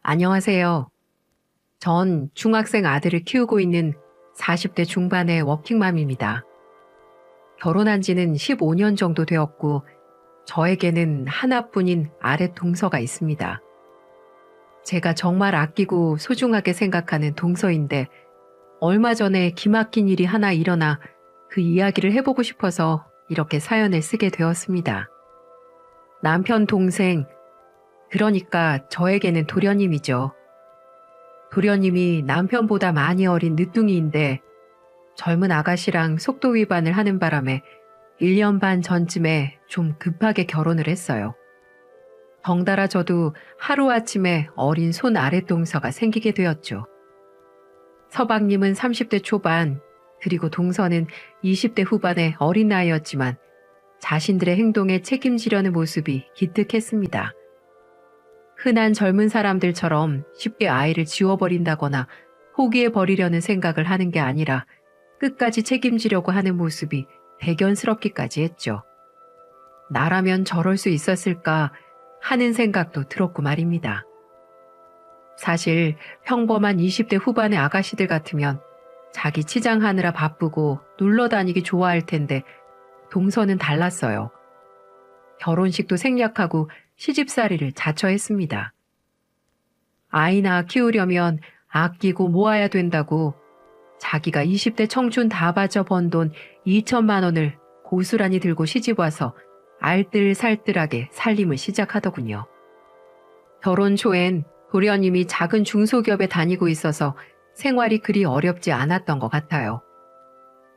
안녕하세요. 전 중학생 아들을 키우고 있는 40대 중반의 워킹맘입니다. 결혼한 지는 15년 정도 되었고, 저에게는 하나뿐인 아랫 동서가 있습니다. 제가 정말 아끼고 소중하게 생각하는 동서인데, 얼마 전에 기막힌 일이 하나 일어나 그 이야기를 해보고 싶어서 이렇게 사연을 쓰게 되었습니다. 남편 동생, 그러니까 저에게는 도련님이죠. 도련님이 남편보다 많이 어린 늦둥이인데 젊은 아가씨랑 속도 위반을 하는 바람에 1년 반 전쯤에 좀 급하게 결혼을 했어요. 덩달아 저도 하루아침에 어린 손 아랫동서가 생기게 되었죠. 서방님은 30대 초반, 그리고 동서는 20대 후반의 어린 나이였지만 자신들의 행동에 책임지려는 모습이 기특했습니다. 흔한 젊은 사람들처럼 쉽게 아이를 지워버린다거나 포기해버리려는 생각을 하는 게 아니라 끝까지 책임지려고 하는 모습이 대견스럽기까지 했죠. 나라면 저럴 수 있었을까 하는 생각도 들었고 말입니다. 사실 평범한 20대 후반의 아가씨들 같으면 자기 치장하느라 바쁘고 놀러 다니기 좋아할 텐데 동서는 달랐어요. 결혼식도 생략하고 시집살이를 자처했습니다. 아이나 키우려면 아끼고 모아야 된다고 자기가 20대 청춘 다 바쳐 번 돈 2천만 원을 고스란히 들고 시집와서 알뜰살뜰하게 살림을 시작하더군요. 결혼 초엔 도련님이 작은 중소기업에 다니고 있어서 생활이 그리 어렵지 않았던 것 같아요.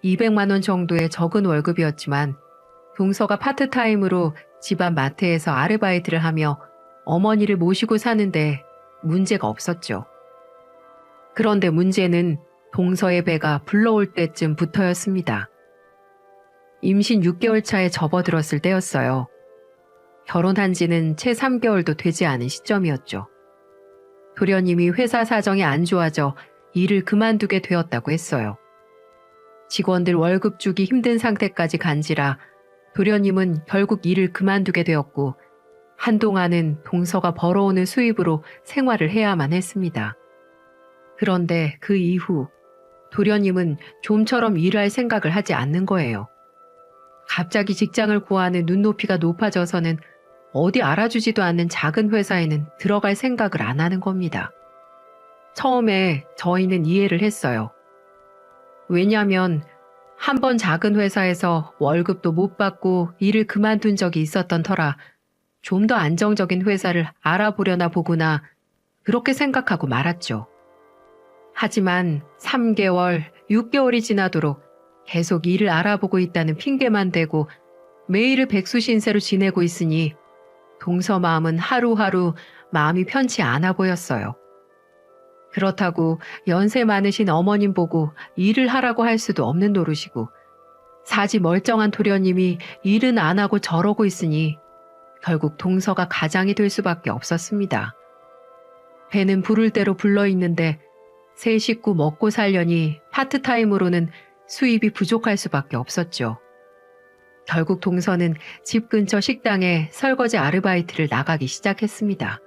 200만 원 정도의 적은 월급이었지만 동서가 파트타임으로 집안 마트에서 아르바이트를 하며 어머니를 모시고 사는데 문제가 없었죠. 그런데 문제는 동서의 배가 불러올 때쯤부터였습니다. 임신 6개월 차에 접어들었을 때였어요. 결혼한 지는 채 3개월도 되지 않은 시점이었죠. 도련님이 회사 사정이 안 좋아져 일을 그만두게 되었다고 했어요. 직원들 월급 주기 힘든 상태까지 간지라 도련님은 결국 일을 그만두게 되었고 한동안은 동서가 벌어오는 수입으로 생활을 해야만 했습니다. 그런데 그 이후 도련님은 좀처럼 일할 생각을 하지 않는 거예요. 갑자기 직장을 구하는 눈높이가 높아져서는 어디 알아주지도 않는 작은 회사에는 들어갈 생각을 안 하는 겁니다. 처음에 저희는 이해를 했어요. 왜냐하면 한 번 작은 회사에서 월급도 못 받고 일을 그만둔 적이 있었던 터라 좀 더 안정적인 회사를 알아보려나 보구나 그렇게 생각하고 말았죠. 하지만 3개월, 6개월이 지나도록 계속 일을 알아보고 있다는 핑계만 대고 매일을 백수신세로 지내고 있으니 동서 마음은 하루하루 마음이 편치 않아 보였어요. 그렇다고 연세 많으신 어머님 보고 일을 하라고 할 수도 없는 노릇이고 사지 멀쩡한 도련님이 일은 안 하고 저러고 있으니 결국 동서가 가장이 될 수밖에 없었습니다. 배는 부를 대로 불러있는데 세 식구 먹고 살려니 파트타임으로는 수입이 부족할 수밖에 없었죠. 결국 동서는 집 근처 식당에 설거지 아르바이트를 나가기 시작했습니다.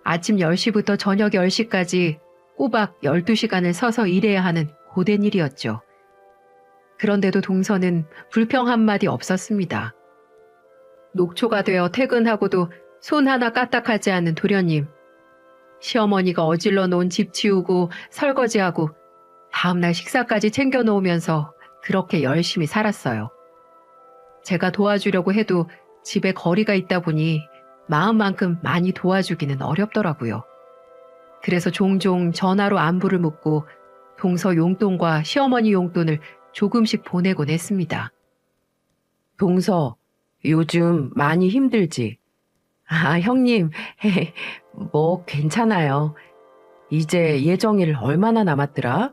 아침 10시부터 저녁 10시까지 꼬박 12시간을 서서 일해야 하는 고된 일이었죠. 그런데도 동서는 불평 한마디 없었습니다. 녹초가 되어 퇴근하고도 손 하나 까딱하지 않는 도련님. 시어머니가 어질러 놓은 집 치우고 설거지하고 다음날 식사까지 챙겨 놓으면서 그렇게 열심히 살았어요. 제가 도와주려고 해도 집에 거리가 있다 보니 마음만큼 많이 도와주기는 어렵더라고요. 그래서 종종 전화로 안부를 묻고 동서 용돈과 시어머니 용돈을 조금씩 보내곤 했습니다. 동서, 요즘 많이 힘들지? 아, 형님, 뭐 괜찮아요. 이제 예정일 얼마나 남았더라?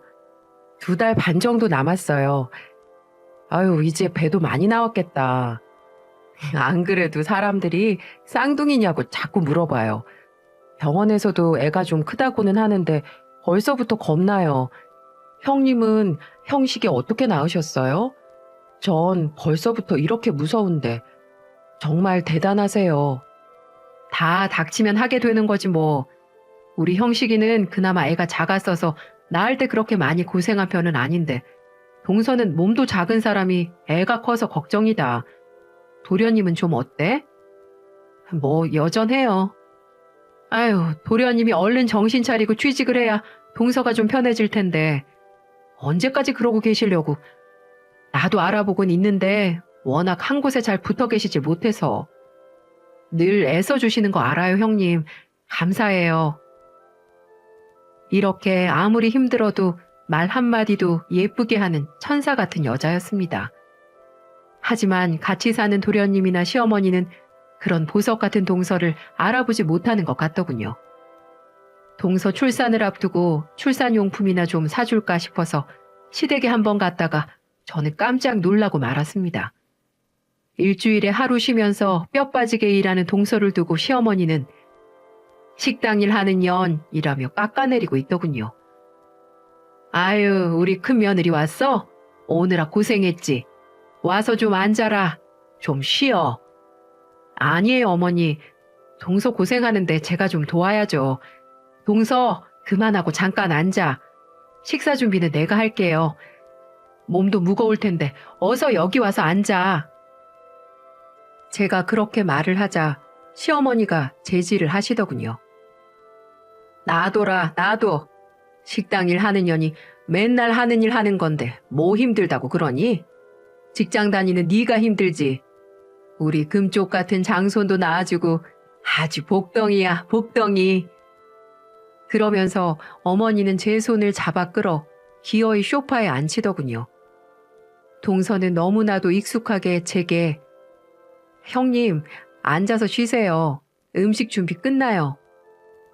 2달 반 정도 남았어요. 아유, 이제 배도 많이 나왔겠다. 안 그래도 사람들이 쌍둥이냐고 자꾸 물어봐요. 병원에서도 애가 좀 크다고는 하는데 벌써부터 겁나요. 형님은 형식이 어떻게 낳으셨어요? 전 벌써부터 이렇게 무서운데 정말 대단하세요. 다 닥치면 하게 되는 거지 뭐. 우리 형식이는 그나마 애가 작았어서 낳을 때 그렇게 많이 고생한 편은 아닌데 동서는 몸도 작은 사람이 애가 커서 걱정이다. 도련님은 좀 어때? 뭐 여전해요. 아유, 도련님이 얼른 정신 차리고 취직을 해야 동서가 좀 편해질 텐데 언제까지 그러고 계시려고. 나도 알아보곤 있는데 워낙 한 곳에 잘 붙어 계시질 못해서. 늘 애써주시는 거 알아요, 형님. 감사해요. 이렇게 아무리 힘들어도 말 한마디도 예쁘게 하는 천사 같은 여자였습니다. 하지만 같이 사는 도련님이나 시어머니는 그런 보석 같은 동서를 알아보지 못하는 것 같더군요. 동서 출산을 앞두고 출산용품이나 좀 사줄까 싶어서 시댁에 한번 갔다가 저는 깜짝 놀라고 말았습니다. 일주일에 하루 쉬면서 뼈 빠지게 일하는 동서를 두고 시어머니는 식당 일 하는 년이라며 깎아내리고 있더군요. 아유, 우리 큰 며느리 왔어? 오느라 고생했지. 와서 좀 앉아라. 좀 쉬어. 아니에요, 어머니. 동서 고생하는데 제가 좀 도와야죠. 동서, 그만하고 잠깐 앉아. 식사 준비는 내가 할게요. 몸도 무거울 텐데 어서 여기 와서 앉아. 제가 그렇게 말을 하자 시어머니가 제지를 하시더군요. 놔둬라, 놔둬. 식당 일 하는 년이 맨날 하는 일 하는 건데 뭐 힘들다고 그러니? 직장 다니는 네가 힘들지. 우리 금쪽 같은 장손도 낳아주고 아주 복덩이야, 복덩이. 그러면서 어머니는 제 손을 잡아 끌어 기어이 소파에 앉히더군요. 동서는 너무나도 익숙하게 제게 형님, 앉아서 쉬세요. 음식 준비 끝나요.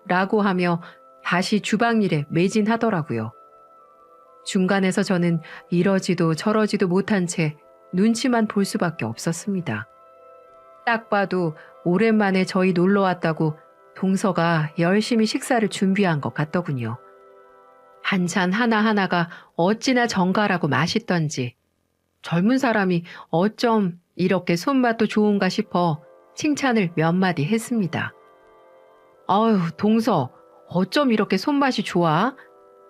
라고 하며 다시 주방 일에 매진하더라고요. 중간에서 저는 이러지도 저러지도 못한 채 눈치만 볼 수밖에 없었습니다. 딱 봐도 오랜만에 저희 놀러 왔다고 동서가 열심히 식사를 준비한 것 같더군요. 반찬 하나하나가 어찌나 정갈하고 맛있던지 젊은 사람이 어쩜 이렇게 손맛도 좋은가 싶어 칭찬을 몇 마디 했습니다. 아유, 동서, 어쩜 이렇게 손맛이 좋아?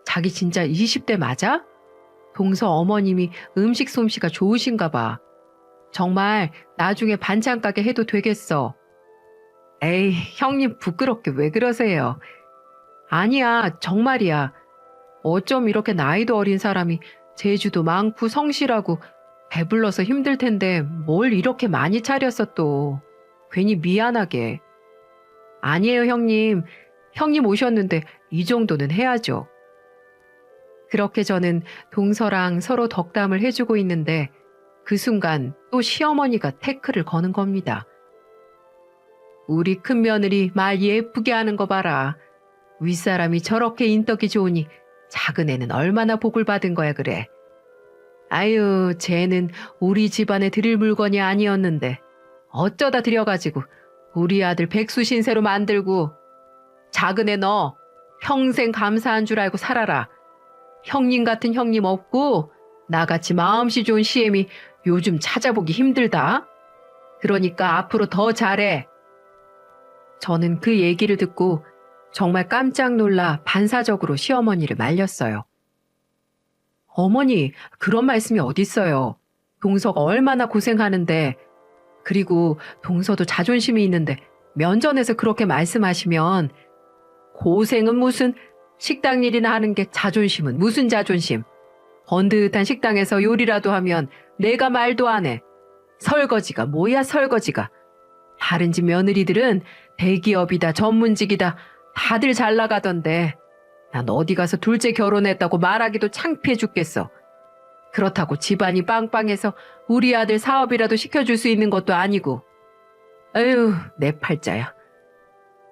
자기 진짜 20대 맞아? 동서 어머님이 음식 솜씨가 좋으신가 봐. 정말 나중에 반찬 가게 해도 되겠어. 에이, 형님 부끄럽게 왜 그러세요? 아니야, 정말이야. 어쩜 이렇게 나이도 어린 사람이 재주도 많고 성실하고 배불러서 힘들 텐데 뭘 이렇게 많이 차렸어 또. 괜히 미안하게. 아니에요, 형님. 형님 오셨는데 이 정도는 해야죠. 그렇게 저는 동서랑 서로 덕담을 해주고 있는데 그 순간 또 시어머니가 태클을 거는 겁니다. 우리 큰며느리 말 예쁘게 하는 거 봐라. 윗사람이 저렇게 인덕이 좋으니 작은 애는 얼마나 복을 받은 거야 그래. 아유, 쟤는 우리 집안에 드릴 물건이 아니었는데 어쩌다 들여가지고 우리 아들 백수신세로 만들고. 작은 애 너 평생 감사한 줄 알고 살아라. 형님 같은 형님 없고 나같이 마음씨 좋은 시엠이 요즘 찾아보기 힘들다. 그러니까 앞으로 더 잘해. 저는 그 얘기를 듣고 정말 깜짝 놀라 반사적으로 시어머니를 말렸어요. 어머니, 그런 말씀이 어딨어요. 동서가 얼마나 고생하는데. 그리고 동서도 자존심이 있는데 면전에서 그렇게 말씀하시면 고생은 무슨, 식당 일이나 하는 게 자존심은 무슨 자존심. 번듯한 식당에서 요리라도 하면 내가 말도 안 해. 설거지가 뭐야 설거지가. 다른 집 며느리들은 대기업이다 전문직이다 다들 잘 나가던데 난 어디 가서 둘째 결혼했다고 말하기도 창피해 죽겠어. 그렇다고 집안이 빵빵해서 우리 아들 사업이라도 시켜줄 수 있는 것도 아니고. 에휴, 내 팔자야.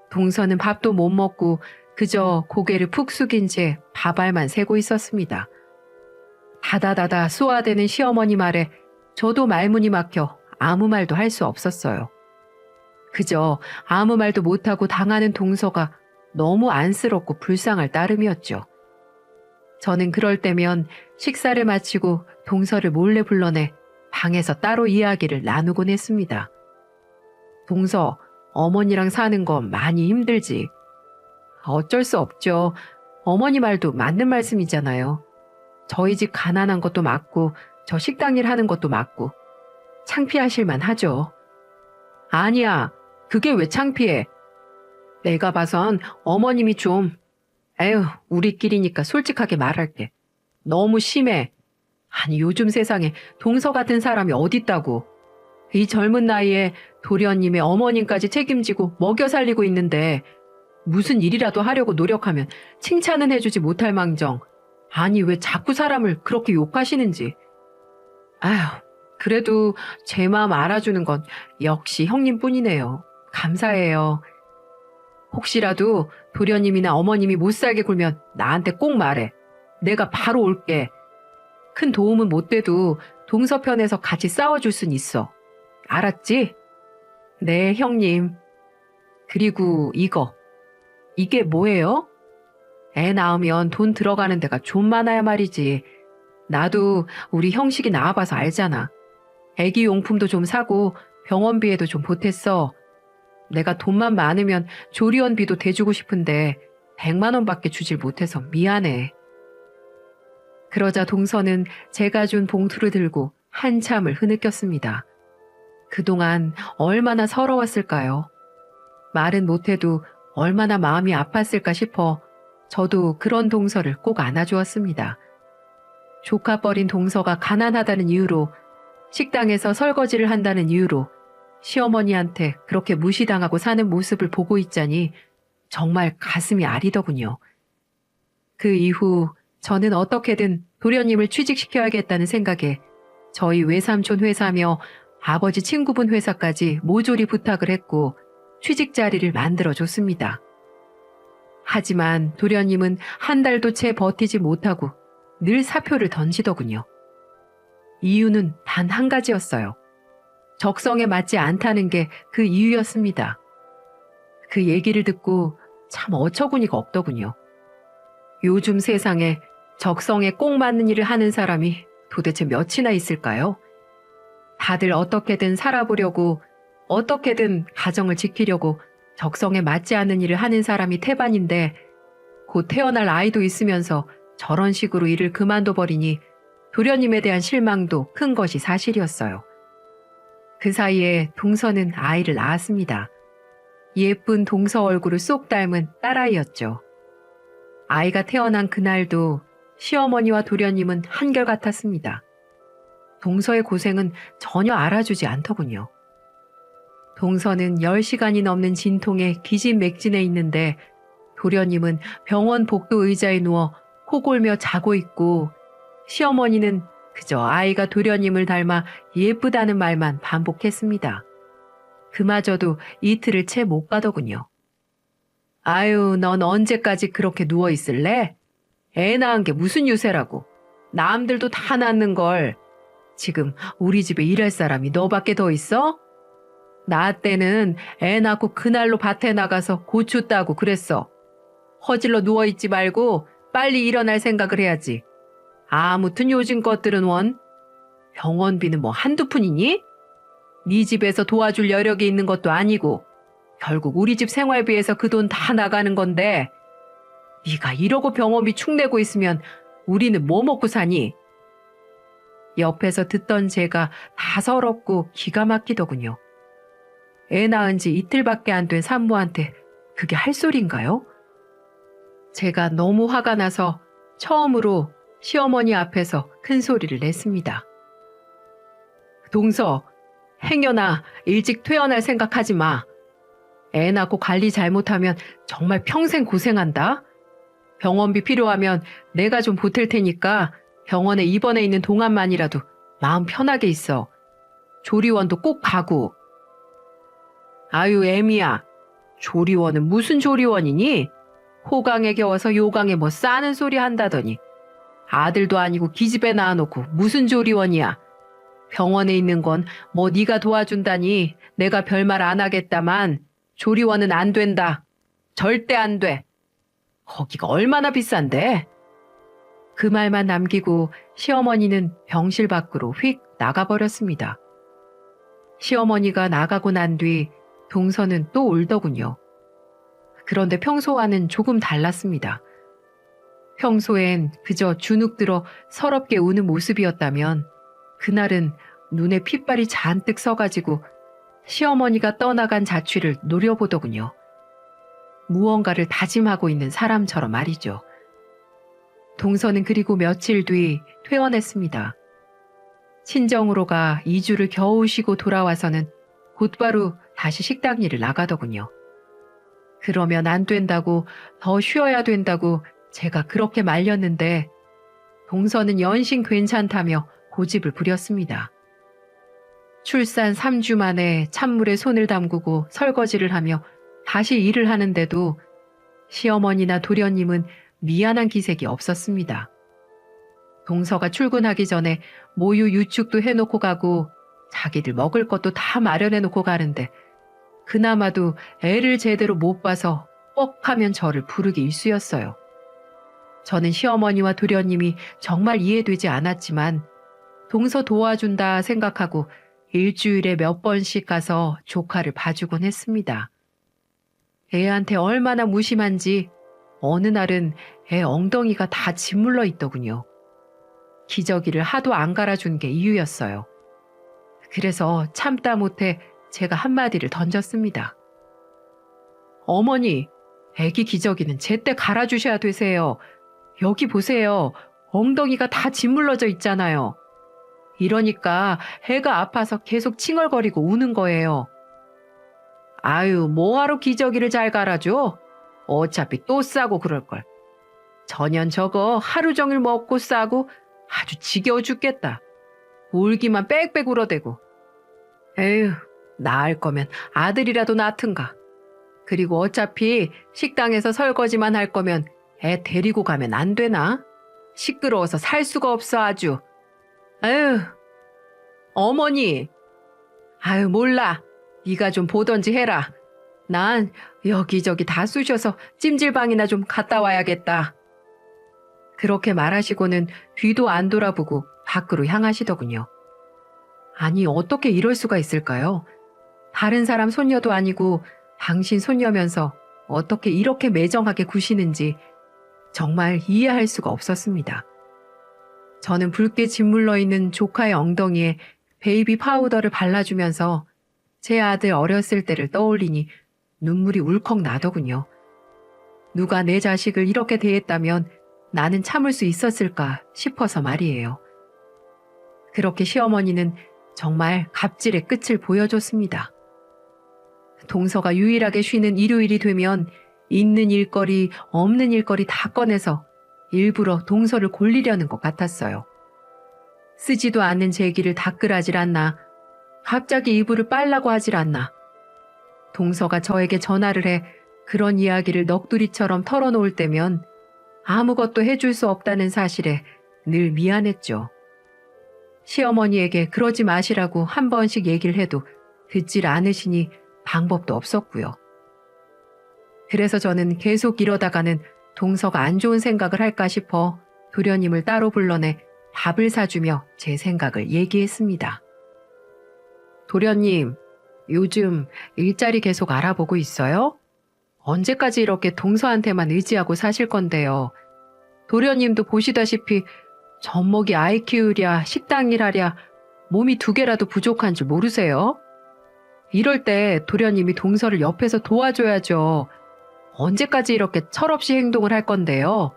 동서는 밥도 못 먹고 그저 고개를 푹 숙인 채 밥알만 세고 있었습니다. 다다다다 쏘아대는 시어머니 말에 저도 말문이 막혀 아무 말도 할 수 없었어요. 그저 아무 말도 못하고 당하는 동서가 너무 안쓰럽고 불쌍할 따름이었죠. 저는 그럴 때면 식사를 마치고 동서를 몰래 불러내 방에서 따로 이야기를 나누곤 했습니다. 동서, 어머니랑 사는 거 많이 힘들지? 어쩔 수 없죠. 어머니 말도 맞는 말씀이잖아요. 저희 집 가난한 것도 맞고 저 식당 일 하는 것도 맞고 창피하실만 하죠. 아니야, 그게 왜 창피해? 내가 봐선 어머님이 좀, 에휴, 우리끼리니까 솔직하게 말할게. 너무 심해. 아니, 요즘 세상에 동서 같은 사람이 어딨다고. 이 젊은 나이에 도련님의 어머님까지 책임지고 먹여 살리고 있는데 무슨 일이라도 하려고 노력하면 칭찬은 해주지 못할 망정. 아니, 왜 자꾸 사람을 그렇게 욕하시는지. 아휴, 그래도 제 마음 알아주는 건 역시 형님뿐이네요. 감사해요. 혹시라도 도련님이나 어머님이 못 살게 굴면 나한테 꼭 말해. 내가 바로 올게. 큰 도움은 못 돼도 동서편에서 같이 싸워줄 순 있어. 알았지? 네, 형님. 그리고 이거. 이게 뭐예요? 애 낳으면 돈 들어가는 데가 좀 많아야 말이지. 나도 우리 형식이 낳아봐서 알잖아. 애기 용품도 좀 사고 병원비에도 좀 보탰어. 내가 돈만 많으면 조리원비도 대주고 싶은데 100만 원밖에 주질 못해서 미안해. 그러자 동서는 제가 준 봉투를 들고 한참을 흐느꼈습니다. 그동안 얼마나 서러웠을까요? 말은 못해도 얼마나 마음이 아팠을까 싶어 저도 그런 동서를 꼭 안아주었습니다. 조카뻘인 동서가 가난하다는 이유로, 식당에서 설거지를 한다는 이유로 시어머니한테 그렇게 무시당하고 사는 모습을 보고 있자니 정말 가슴이 아리더군요. 그 이후 저는 어떻게든 도련님을 취직시켜야겠다는 생각에 저희 외삼촌 회사며 아버지 친구분 회사까지 모조리 부탁을 했고 취직 자리를 만들어줬습니다. 하지만 도련님은 한 달도 채 버티지 못하고 늘 사표를 던지더군요. 이유는 단 한 가지였어요. 적성에 맞지 않다는 게 그 이유였습니다. 그 얘기를 듣고 참 어처구니가 없더군요. 요즘 세상에 적성에 꼭 맞는 일을 하는 사람이 도대체 몇이나 있을까요? 다들 어떻게든 살아보려고, 어떻게든 가정을 지키려고 적성에 맞지 않는 일을 하는 사람이 태반인데 곧 태어날 아이도 있으면서 저런 식으로 일을 그만둬버리니 도련님에 대한 실망도 큰 것이 사실이었어요. 그 사이에 동서는 아이를 낳았습니다. 예쁜 동서 얼굴을 쏙 닮은 딸아이였죠. 아이가 태어난 그날도 시어머니와 도련님은 한결같았습니다. 동서의 고생은 전혀 알아주지 않더군요. 동서는 10시간이 넘는 진통에 기진맥진해 있는데 도련님은 병원 복도 의자에 누워 코골며 자고 있고 시어머니는 그저 아이가 도련님을 닮아 예쁘다는 말만 반복했습니다. 그마저도 이틀을 채 못 가더군요. 아유, 넌 언제까지 그렇게 누워있을래? 애 낳은 게 무슨 유세라고. 남들도 다 낳는 걸. 지금 우리 집에 일할 사람이 너밖에 더 있어? 나 때는 애 낳고 그날로 밭에 나가서 고추 따고 그랬어. 허질러 누워있지 말고 빨리 일어날 생각을 해야지. 아무튼 요즘 것들은 원. 병원비는 뭐 한두 푼이니? 네 집에서 도와줄 여력이 있는 것도 아니고 결국 우리 집 생활비에서 그 돈 다 나가는 건데 네가 이러고 병원비 축내고 있으면 우리는 뭐 먹고 사니? 옆에서 듣던 제가 다 서럽고 기가 막히더군요. 애 낳은 지 이틀밖에 안 된 산모한테 그게 할 소리인가요? 제가 너무 화가 나서 처음으로 시어머니 앞에서 큰 소리를 냈습니다. 동서, 행여나 일찍 퇴원할 생각하지 마. 애 낳고 관리 잘못하면 정말 평생 고생한다. 병원비 필요하면 내가 좀 보탤 테니까 병원에 입원해 있는 동안만이라도 마음 편하게 있어. 조리원도 꼭 가고. 아유, 애미야. 조리원은 무슨 조리원이니? 호강에 겨워서 요강에 뭐 싸는 소리 한다더니 아들도 아니고 기집애 낳아놓고 무슨 조리원이야. 병원에 있는 건 뭐 네가 도와준다니 내가 별말 안 하겠다만 조리원은 안 된다. 절대 안 돼. 거기가 얼마나 비싼데? 그 말만 남기고 시어머니는 병실 밖으로 휙 나가버렸습니다. 시어머니가 나가고 난 뒤 동서는 또 울더군요. 그런데 평소와는 조금 달랐습니다. 평소엔 그저 주눅 들어 서럽게 우는 모습이었다면 그날은 눈에 핏발이 잔뜩 서가지고 시어머니가 떠나간 자취를 노려보더군요. 무언가를 다짐하고 있는 사람처럼 말이죠. 동서는 그리고 며칠 뒤 퇴원했습니다. 친정으로 가 2주를 겨우 쉬고 돌아와서는 곧바로 다시 식당 일을 나가더군요. 그러면 안 된다고, 더 쉬어야 된다고 제가 그렇게 말렸는데 동서는 연신 괜찮다며 고집을 부렸습니다. 출산 3주 만에 찬물에 손을 담그고 설거지를 하며 다시 일을 하는데도 시어머니나 도련님은 미안한 기색이 없었습니다. 동서가 출근하기 전에 모유 유축도 해놓고 가고 자기들 먹을 것도 다 마련해놓고 가는데 그나마도 애를 제대로 못 봐서 뻑하면 저를 부르기 일쑤였어요. 저는 시어머니와 도련님이 정말 이해되지 않았지만 동서 도와준다 생각하고 일주일에 몇 번씩 가서 조카를 봐주곤 했습니다. 애한테 얼마나 무심한지 어느 날은 애 엉덩이가 다 짓물러 있더군요. 기저귀를 하도 안 갈아준 게 이유였어요. 그래서 참다 못해 제가 한마디를 던졌습니다. 어머니, 애기 기저귀는 제때 갈아주셔야 되세요. 여기 보세요. 엉덩이가 다 짓물러져 있잖아요. 이러니까 애가 아파서 계속 칭얼거리고 우는 거예요. 아유, 뭐하러 기저귀를 잘 갈아줘? 어차피 또 싸고 그럴걸. 전현 저거 하루 종일 먹고 싸고 아주 지겨워 죽겠다. 울기만 빽빽 울어대고. 에휴, 낳을 거면 아들이라도 낳든가. 그리고 어차피 식당에서 설거지만 할 거면 애 데리고 가면 안 되나? 시끄러워서 살 수가 없어 아주. 에휴, 어머니. 아유, 몰라. 네가 좀 보던지 해라. 난 여기저기 다 쑤셔서 찜질방이나 좀 갔다 와야겠다. 그렇게 말하시고는 뒤도 안 돌아보고 밖으로 향하시더군요. 아니, 어떻게 이럴 수가 있을까요? 다른 사람 손녀도 아니고 당신 손녀면서 어떻게 이렇게 매정하게 구시는지 정말 이해할 수가 없었습니다. 저는 붉게 짓물러 있는 조카의 엉덩이에 베이비 파우더를 발라주면서 제 아들 어렸을 때를 떠올리니 눈물이 울컥 나더군요. 누가 내 자식을 이렇게 대했다면 나는 참을 수 있었을까 싶어서 말이에요. 그렇게 시어머니는 정말 갑질의 끝을 보여줬습니다. 동서가 유일하게 쉬는 일요일이 되면 있는 일거리, 없는 일거리 다 꺼내서 일부러 동서를 골리려는 것 같았어요. 쓰지도 않는 제기를 닦으라질 않나, 갑자기 이불을 빨라고 하질 않나. 동서가 저에게 전화를 해 그런 이야기를 넋두리처럼 털어놓을 때면 아무것도 해줄 수 없다는 사실에 늘 미안했죠. 시어머니에게 그러지 마시라고 한 번씩 얘기를 해도 듣질 않으시니 방법도 없었고요. 그래서 저는 계속 이러다가는 동서가 안 좋은 생각을 할까 싶어 도련님을 따로 불러내 밥을 사주며 제 생각을 얘기했습니다. 도련님, 요즘 일자리 계속 알아보고 있어요? 언제까지 이렇게 동서한테만 의지하고 사실 건데요. 도련님도 보시다시피 젖먹이 아이 키우랴 식당 일하랴 몸이 2개라도 부족한 줄 모르세요? 이럴 때 도련님이 동서를 옆에서 도와줘야죠. 언제까지 이렇게 철없이 행동을 할 건데요.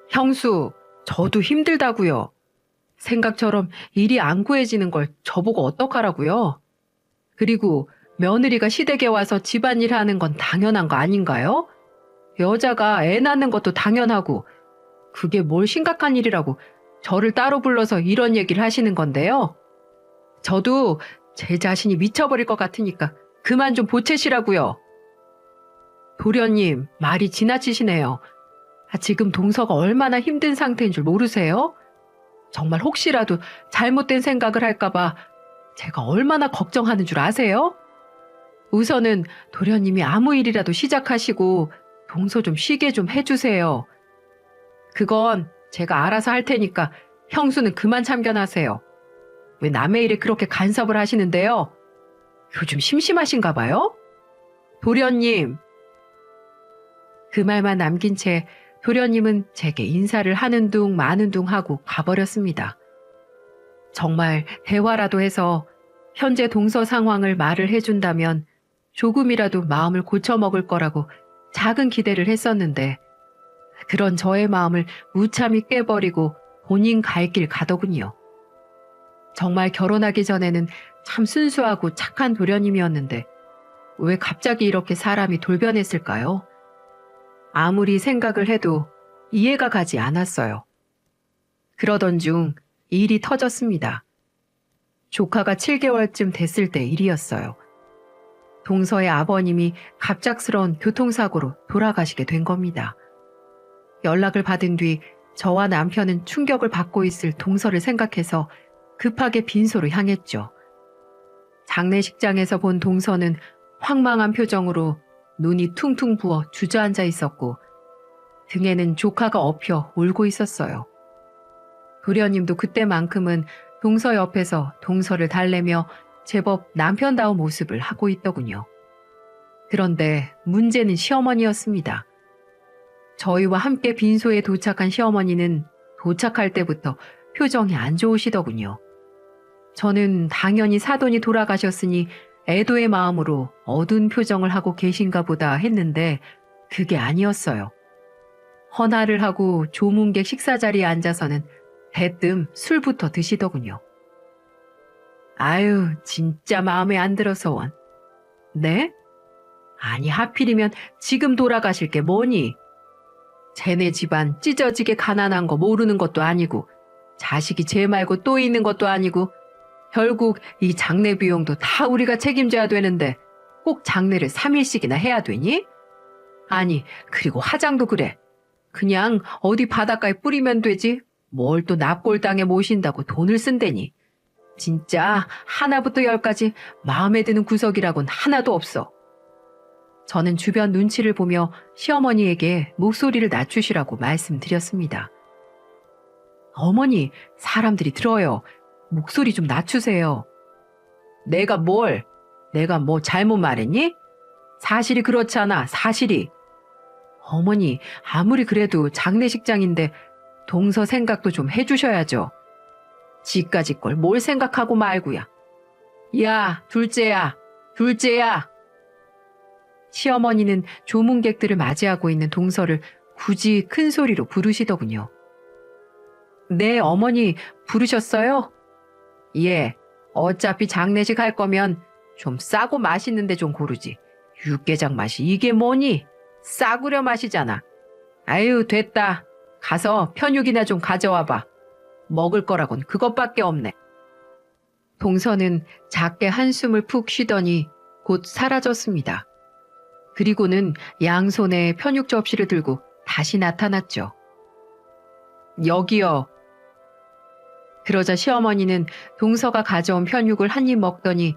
형수, 저도 힘들다고요. 생각처럼 일이 안 구해지는 걸 저보고 어떡하라고요? 그리고 며느리가 시댁에 와서 집안일 하는 건 당연한 거 아닌가요? 여자가 애 낳는 것도 당연하고 그게 뭘 심각한 일이라고 저를 따로 불러서 이런 얘기를 하시는 건데요. 저도 제 자신이 미쳐버릴 것 같으니까 그만 좀 보채시라고요. 도련님, 말이 지나치시네요. 지금 동서가 얼마나 힘든 상태인 줄 모르세요? 정말 혹시라도 잘못된 생각을 할까봐 제가 얼마나 걱정하는 줄 아세요? 우선은 도련님이 아무 일이라도 시작하시고 동서 좀 쉬게 좀 해주세요. 그건 제가 알아서 할 테니까 형수는 그만 참견하세요. 왜 남의 일에 그렇게 간섭을 하시는데요? 요즘 심심하신가 봐요? 도련님, 그 말만 남긴 채 도련님은 제게 인사를 하는 둥 마는 둥 하고 가버렸습니다. 정말 대화라도 해서 현재 동서 상황을 말을 해준다면 조금이라도 마음을 고쳐먹을 거라고 작은 기대를 했었는데 그런 저의 마음을 무참히 깨버리고 본인 갈 길 가더군요. 정말 결혼하기 전에는 참 순수하고 착한 도련님이었는데 왜 갑자기 이렇게 사람이 돌변했을까요? 아무리 생각을 해도 이해가 가지 않았어요. 그러던 중 일이 터졌습니다. 조카가 7개월쯤 됐을 때 일이었어요. 동서의 아버님이 갑작스러운 교통사고로 돌아가시게 된 겁니다. 연락을 받은 뒤 저와 남편은 충격을 받고 있을 동서를 생각해서 급하게 빈소로 향했죠. 장례식장에서 본 동서는 황망한 표정으로 눈이 퉁퉁 부어 주저앉아 있었고 등에는 조카가 엎여 울고 있었어요. 도련님도 그때만큼은 동서 옆에서 동서를 달래며 제법 남편다운 모습을 하고 있더군요. 그런데 문제는 시어머니였습니다. 저희와 함께 빈소에 도착한 시어머니는 도착할 때부터 표정이 안 좋으시더군요. 저는 당연히 사돈이 돌아가셨으니 애도의 마음으로 어두운 표정을 하고 계신가 보다 했는데 그게 아니었어요. 헌화를 하고 조문객 식사 자리에 앉아서는 대뜸 술부터 드시더군요. 아유, 진짜 마음에 안 들어서 원. 네? 아니, 하필이면 지금 돌아가실 게 뭐니? 쟤네 집안 찢어지게 가난한 거 모르는 것도 아니고 자식이 쟤 말고 또 있는 것도 아니고 결국 이 장례 비용도 다 우리가 책임져야 되는데 꼭 장례를 3일씩이나 해야 되니? 아니, 그리고 화장도 그래. 그냥 어디 바닷가에 뿌리면 되지. 뭘 또 납골당에 모신다고 돈을 쓴다니. 진짜 하나부터 열까지 마음에 드는 구석이라곤 하나도 없어. 저는 주변 눈치를 보며 시어머니에게 목소리를 낮추시라고 말씀드렸습니다. 어머니, 사람들이 들어요. 목소리 좀 낮추세요. 내가 뭐 잘못 말했니? 사실이 그렇잖아, 사실이. 어머니, 아무리 그래도 장례식장인데 동서 생각도 좀 해주셔야죠. 지까지 걸 뭘 생각하고 말고야. 야, 둘째야. 시어머니는 조문객들을 맞이하고 있는 동서를 굳이 큰 소리로 부르시더군요. 네, 어머니 부르셨어요? 예, 어차피 장례식 할 거면 좀 싸고 맛있는데 좀 고르지. 육개장 맛이 이게 뭐니? 싸구려 맛이잖아. 아유, 됐다. 가서 편육이나 좀 가져와봐. 먹을 거라곤 그것밖에 없네. 동서는 작게 한숨을 푹 쉬더니 곧 사라졌습니다. 그리고는 양손에 편육 접시를 들고 다시 나타났죠. 여기요. 그러자 시어머니는 동서가 가져온 편육을 한 입 먹더니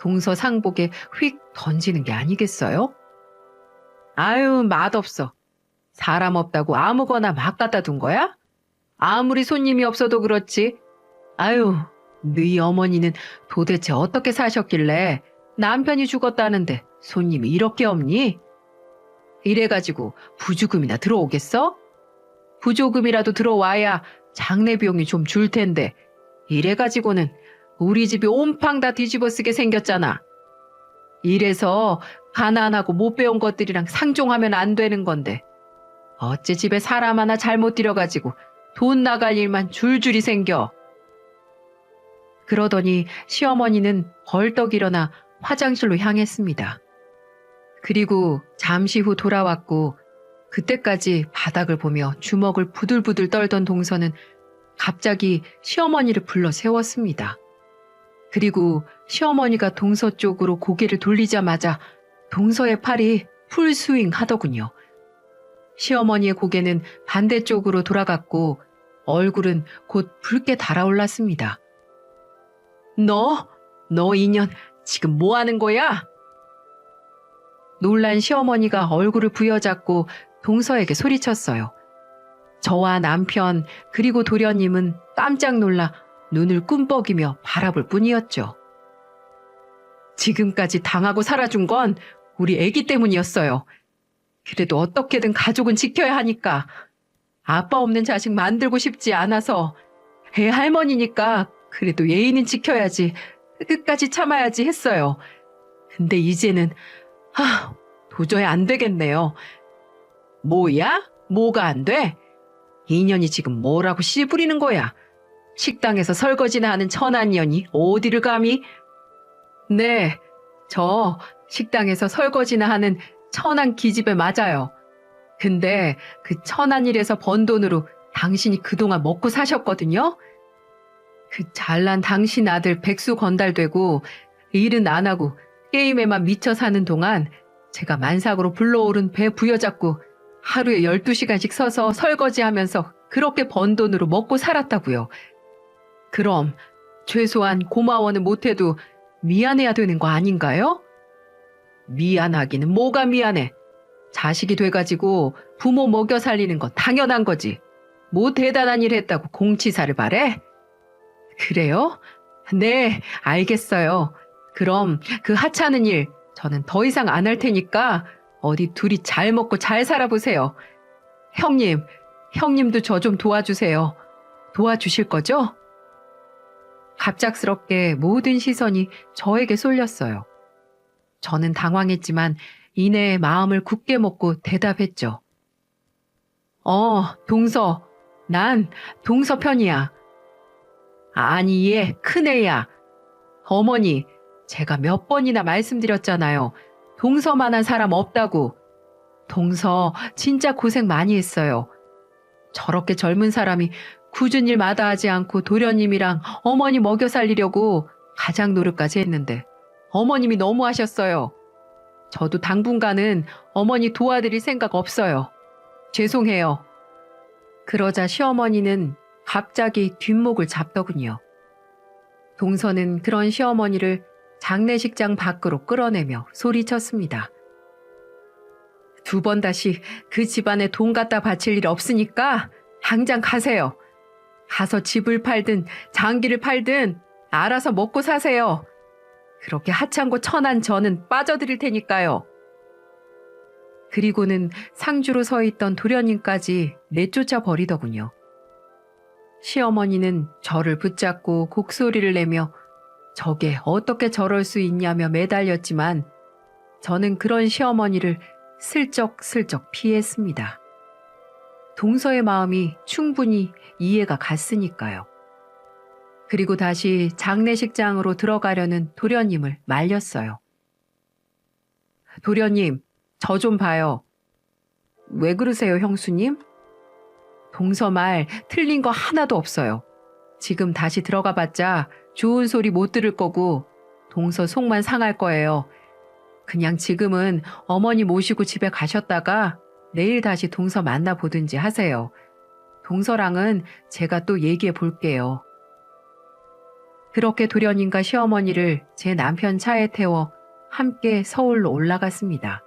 동서 상복에 휙 던지는 게 아니겠어요? 아유, 맛없어. 사람 없다고 아무거나 막 갖다 둔 거야? 아무리 손님이 없어도 그렇지. 아유, 너희 어머니는 도대체 어떻게 사셨길래 남편이 죽었다는데 손님이 이렇게 없니? 이래가지고 부조금이나 들어오겠어? 부조금이라도 들어와야 장례 비용이 좀 줄 텐데 이래가지고는 우리 집이 온팡 다 뒤집어 쓰게 생겼잖아. 이래서 가난하고 못 배운 것들이랑 상종하면 안 되는 건데 어째 집에 사람 하나 잘못 들여가지고 돈 나갈 일만 줄줄이 생겨. 그러더니 시어머니는 벌떡 일어나 화장실로 향했습니다. 그리고 잠시 후 돌아왔고 그때까지 바닥을 보며 주먹을 부들부들 떨던 동서는 갑자기 시어머니를 불러 세웠습니다. 그리고 시어머니가 동서 쪽으로 고개를 돌리자마자 동서의 팔이 풀스윙 하더군요. 시어머니의 고개는 반대쪽으로 돌아갔고 얼굴은 곧 붉게 달아올랐습니다. 너 이년 지금 뭐 하는 거야? 놀란 시어머니가 얼굴을 부여잡고 동서에게 소리쳤어요. 저와 남편 그리고 도련님은 깜짝 놀라 눈을 꿈뻑이며 바라볼 뿐이었죠. 지금까지 당하고 살아준 건 우리 애기 때문이었어요. 그래도 어떻게든 가족은 지켜야 하니까. 아빠 없는 자식 만들고 싶지 않아서 애 할머니니까 그래도 예의는 지켜야지. 끝까지 참아야지 했어요. 근데 이제는 도저히 안 되겠네요. 뭐야? 뭐가 안 돼? 인연이 지금 뭐라고 씨부리는 거야? 식당에서 설거지나 하는 천한 년이 어디를 감히? 네, 저 식당에서 설거지나 하는 천한 기집애 맞아요. 근데 그 천한 일에서 번 돈으로 당신이 그동안 먹고 사셨거든요? 그 잘난 당신 아들 백수 건달되고 일은 안 하고 게임에만 미쳐 사는 동안 제가 만삭으로 불러오른 배 부여잡고 하루에 12시간씩 서서 설거지하면서 그렇게 번 돈으로 먹고 살았다고요. 그럼 최소한 고마워는 못해도 미안해야 되는 거 아닌가요? 미안하기는 뭐가 미안해. 자식이 돼가지고 부모 먹여 살리는 건 당연한 거지. 뭐 대단한 일 했다고 공치사를 바래? 그래요? 네, 알겠어요. 그럼 그 하찮은 일 저는 더 이상 안 할 테니까 어디 둘이 잘 먹고 잘 살아보세요. 형님도 저 좀 도와주세요. 도와주실 거죠? 갑작스럽게 모든 시선이 저에게 쏠렸어요. 저는 당황했지만 이내 마음을 굳게 먹고 대답했죠. 동서. 난 동서 편이야. 아니, 얘 큰애야. 어머니, 제가 몇 번이나 말씀드렸잖아요. 동서만한 사람 없다고. 동서 진짜 고생 많이 했어요. 저렇게 젊은 사람이 굳은 일 마다하지 않고 도련님이랑 어머니 먹여 살리려고 가장 노력까지 했는데 어머님이 너무 하셨어요. 저도 당분간은 어머니 도와드릴 생각 없어요. 죄송해요. 그러자 시어머니는 갑자기 뒷목을 잡더군요. 동서는 그런 시어머니를 장례식장 밖으로 끌어내며 소리쳤습니다. 두 번 다시 그 집안에 돈 갖다 바칠 일 없으니까 당장 가세요. 가서 집을 팔든 장기를 팔든 알아서 먹고 사세요. 그렇게 하찮고 천한 저는 빠져드릴 테니까요. 그리고는 상주로 서 있던 도련님까지 내쫓아 버리더군요. 시어머니는 저를 붙잡고 곡소리를 내며 저게 어떻게 저럴 수 있냐며 매달렸지만 저는 그런 시어머니를 슬쩍슬쩍 피했습니다. 동서의 마음이 충분히 이해가 갔으니까요. 그리고 다시 장례식장으로 들어가려는 도련님을 말렸어요. 도련님, 저 좀 봐요. 왜 그러세요, 형수님? 동서 말 틀린 거 하나도 없어요. 지금 다시 들어가 봤자 좋은 소리 못 들을 거고 동서 속만 상할 거예요. 그냥 지금은 어머니 모시고 집에 가셨다가 내일 다시 동서 만나보든지 하세요. 동서랑은 제가 또 얘기해 볼게요. 그렇게 도련님과 시어머니를 제 남편 차에 태워 함께 서울로 올라갔습니다.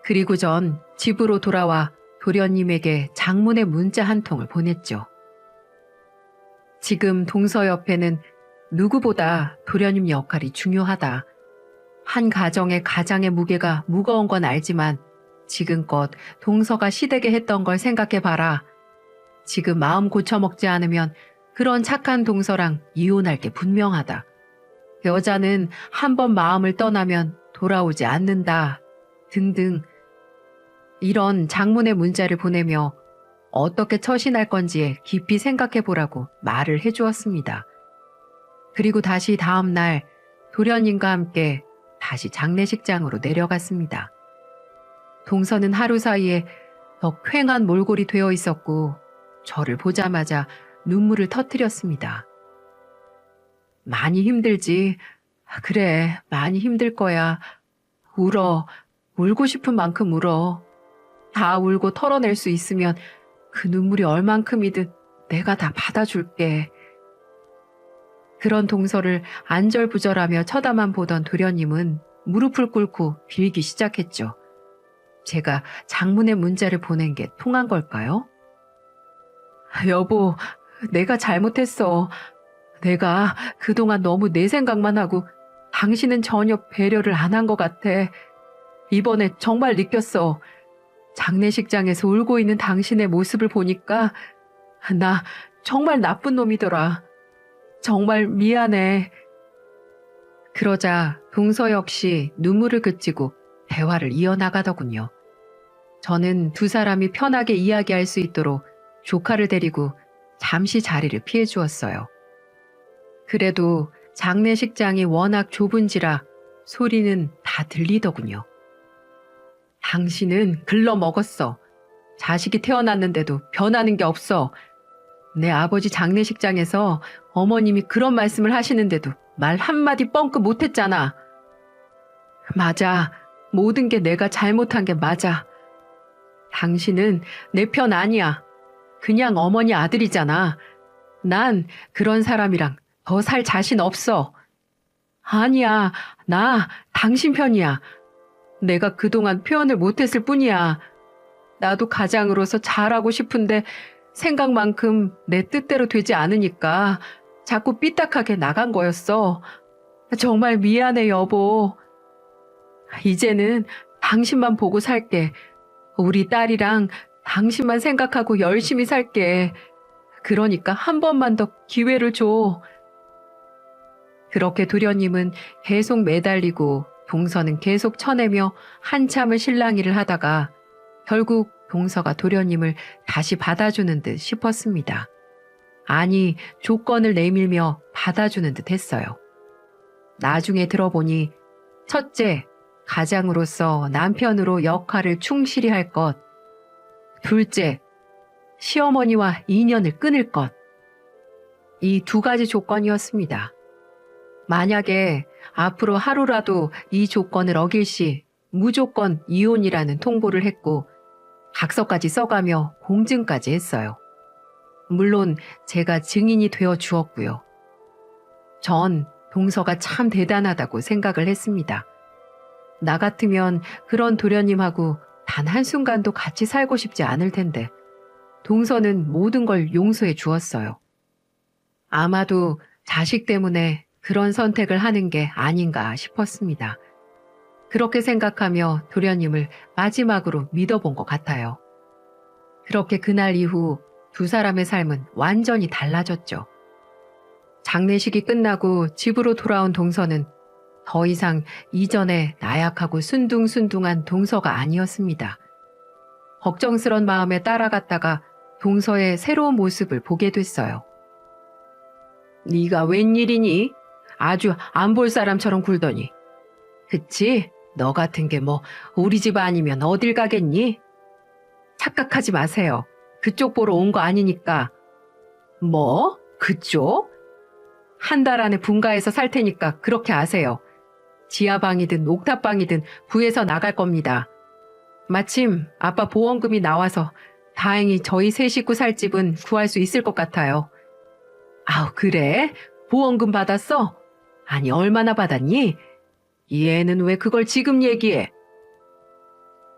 그리고 전 집으로 돌아와 도련님에게 장문의 문자 한 통을 보냈죠. 지금 동서 옆에는 누구보다 도련님 역할이 중요하다. 한 가정의 가장의 무게가 무거운 건 알지만 지금껏 동서가 시댁에 했던 걸 생각해봐라. 지금 마음 고쳐먹지 않으면 그런 착한 동서랑 이혼할 게 분명하다. 여자는 한 번 마음을 떠나면 돌아오지 않는다. 등등 이런 장문의 문자를 보내며 어떻게 처신할 건지에 깊이 생각해보라고 말을 해주었습니다. 그리고 다시 다음 날 도련님과 함께 다시 장례식장으로 내려갔습니다. 동서는 하루 사이에 더 퀭한 몰골이 되어 있었고 저를 보자마자 눈물을 터뜨렸습니다. 많이 힘들지. 그래, 많이 힘들 거야. 울어. 울고 싶은 만큼 울어. 다 울고 털어낼 수 있으면 그 눈물이 얼만큼이든 내가 다 받아줄게. 그런 동서를 안절부절하며 쳐다만 보던 도련님은 무릎을 꿇고 빌기 시작했죠. 제가 장문의 문자를 보낸 게 통한 걸까요? 여보, 내가 잘못했어. 내가 그동안 너무 내 생각만 하고 당신은 전혀 배려를 안 한 것 같아. 이번에 정말 느꼈어. 장례식장에서 울고 있는 당신의 모습을 보니까 나 정말 나쁜 놈이더라. 정말 미안해. 그러자 동서 역시 눈물을 그치고 대화를 이어나가더군요. 저는 두 사람이 편하게 이야기할 수 있도록 조카를 데리고 잠시 자리를 피해 주었어요. 그래도 장례식장이 워낙 좁은지라 소리는 다 들리더군요. 당신은 글러먹었어. 자식이 태어났는데도 변하는 게 없어. 내 아버지 장례식장에서 어머님이 그런 말씀을 하시는데도 말 한마디 뻥끗 못했잖아. 맞아. 모든 게 내가 잘못한 게 맞아. 당신은 내 편 아니야. 그냥 어머니 아들이잖아. 난 그런 사람이랑 더 살 자신 없어. 아니야. 나 당신 편이야. 내가 그동안 표현을 못했을 뿐이야. 나도 가장으로서 잘하고 싶은데 생각만큼 내 뜻대로 되지 않으니까 자꾸 삐딱하게 나간 거였어. 정말 미안해, 여보. 이제는 당신만 보고 살게. 우리 딸이랑 당신만 생각하고 열심히 살게. 그러니까 한 번만 더 기회를 줘. 그렇게 도련님은 계속 매달리고 동서는 계속 쳐내며 한참을 실랑이를 하다가 결국 동서가 도련님을 다시 받아주는 듯 싶었습니다. 아니, 조건을 내밀며 받아주는 듯 했어요. 나중에 들어보니 첫째, 가장으로서 남편으로 역할을 충실히 할 것. 둘째, 시어머니와 인연을 끊을 것. 이 두 가지 조건이었습니다. 만약에 앞으로 하루라도 이 조건을 어길 시 무조건 이혼이라는 통보를 했고 각서까지 써가며 공증까지 했어요. 물론 제가 증인이 되어 주었고요. 전 동서가 참 대단하다고 생각을 했습니다. 나 같으면 그런 도련님하고 단 한순간도 같이 살고 싶지 않을 텐데 동서는 모든 걸 용서해 주었어요. 아마도 자식 때문에 그런 선택을 하는 게 아닌가 싶었습니다. 그렇게 생각하며 도련님을 마지막으로 믿어본 것 같아요. 그렇게 그날 이후 두 사람의 삶은 완전히 달라졌죠. 장례식이 끝나고 집으로 돌아온 동서는 더 이상 이전에 나약하고 순둥순둥한 동서가 아니었습니다. 걱정스런 마음에 따라갔다가 동서의 새로운 모습을 보게 됐어요. 네가 웬일이니? 아주 안 볼 사람처럼 굴더니. 그치? 너 같은 게 뭐 우리 집 아니면 어딜 가겠니? 착각하지 마세요. 그쪽 보러 온 거 아니니까. 뭐? 그쪽? 한 달 안에 분가해서 살 테니까 그렇게 아세요. 지하방이든 옥탑방이든 구해서 나갈 겁니다. 마침 아빠 보험금이 나와서 다행히 저희 세 식구 살 집은 구할 수 있을 것 같아요. 아우, 그래? 보험금 받았어? 아니, 얼마나 받았니? 얘는 왜 그걸 지금 얘기해?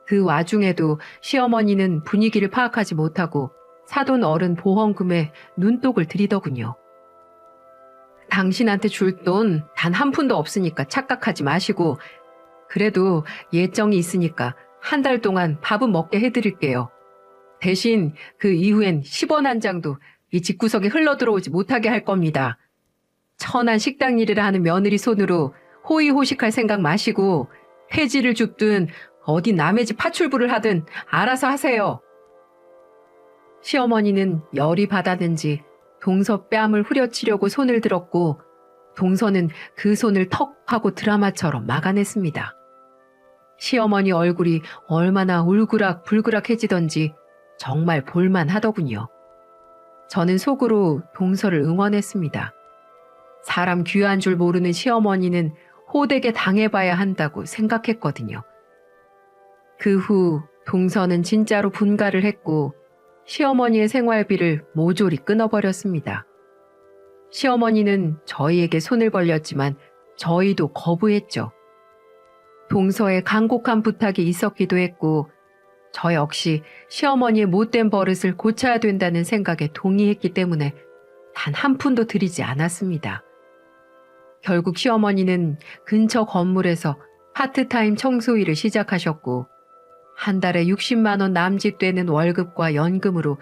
그 와중에도 시어머니는 분위기를 파악하지 못하고 사돈 어른 보험금에 눈독을 들이더군요. 당신한테 줄 돈 단 한 푼도 없으니까 착각하지 마시고 그래도 예정이 있으니까 한 달 동안 밥은 먹게 해드릴게요. 대신 그 이후엔 10원 한 장도 이 집구석에 흘러들어오지 못하게 할 겁니다. 천한 식당 일을 하는 며느리 손으로 호의호식할 생각 마시고 해지를 줍든 어디 남의 집 파출부를 하든 알아서 하세요. 시어머니는 열이 받았는지 동서 뺨을 후려치려고 손을 들었고 동서는 그 손을 턱 하고 드라마처럼 막아냈습니다. 시어머니 얼굴이 얼마나 울그락불그락해지던지 정말 볼만하더군요. 저는 속으로 동서를 응원했습니다. 사람 귀한 줄 모르는 시어머니는 호되게 당해봐야 한다고 생각했거든요. 그 후 동서는 진짜로 분가를 했고 시어머니의 생활비를 모조리 끊어버렸습니다. 시어머니는 저희에게 손을 벌렸지만 저희도 거부했죠. 동서의 간곡한 부탁이 있었기도 했고 저 역시 시어머니의 못된 버릇을 고쳐야 된다는 생각에 동의했기 때문에 단 한 푼도 들이지 않았습니다. 결국 시어머니는 근처 건물에서 파트타임 청소 일을 시작하셨고 한 달에 60만 원 남짓되는 월급과 연금으로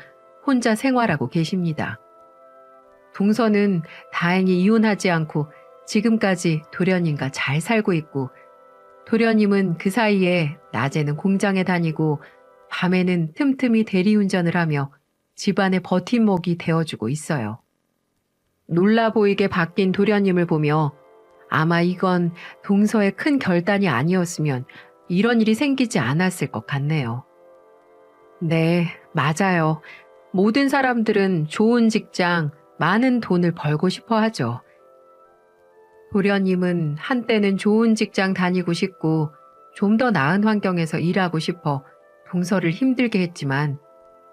혼자 생활하고 계십니다. 동서는 다행히 이혼하지 않고 지금까지 도련님과 잘 살고 있고, 도련님은 그 사이에 낮에는 공장에 다니고 밤에는 틈틈이 대리운전을 하며 집안의 버팀목이 되어주고 있어요. 놀라 보이게 바뀐 도련님을 보며 아마 이건 동서의 큰 결단이 아니었으면 이런 일이 생기지 않았을 것 같네요. 네, 맞아요. 모든 사람들은 좋은 직장, 많은 돈을 벌고 싶어 하죠. 도련님은 한때는 좋은 직장 다니고 싶고 좀 더 나은 환경에서 일하고 싶어 동서를 힘들게 했지만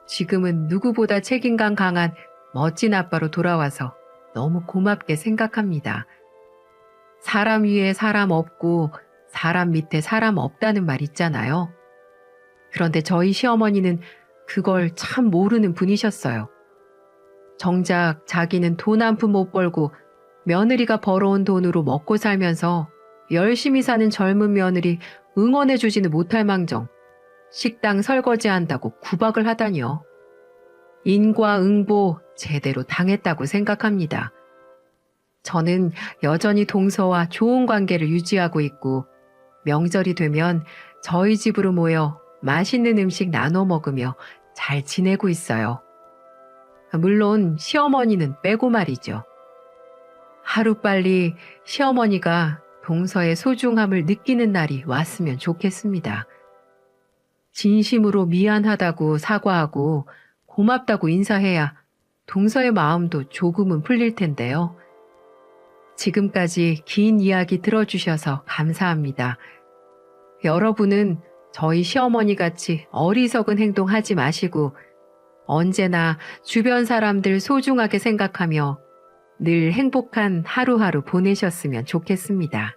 지금은 누구보다 책임감 강한 멋진 아빠로 돌아와서 너무 고맙게 생각합니다. 사람 위에 사람 없고 사람 밑에 사람 없다는 말 있잖아요. 그런데 저희 시어머니는 그걸 참 모르는 분이셨어요. 정작 자기는 돈 한 푼 못 벌고 며느리가 벌어온 돈으로 먹고 살면서 열심히 사는 젊은 며느리 응원해주지는 못할 망정 식당 설거지한다고 구박을 하다니요. 인과응보 제대로 당했다고 생각합니다. 저는 여전히 동서와 좋은 관계를 유지하고 있고 명절이 되면 저희 집으로 모여 맛있는 음식 나눠 먹으며 잘 지내고 있어요. 물론 시어머니는 빼고 말이죠. 하루빨리 시어머니가 동서의 소중함을 느끼는 날이 왔으면 좋겠습니다. 진심으로 미안하다고 사과하고 고맙다고 인사해야 동서의 마음도 조금은 풀릴 텐데요. 지금까지 긴 이야기 들어주셔서 감사합니다. 여러분은 저희 시어머니 같이 어리석은 행동하지 마시고 언제나 주변 사람들 소중하게 생각하며 늘 행복한 하루하루 보내셨으면 좋겠습니다.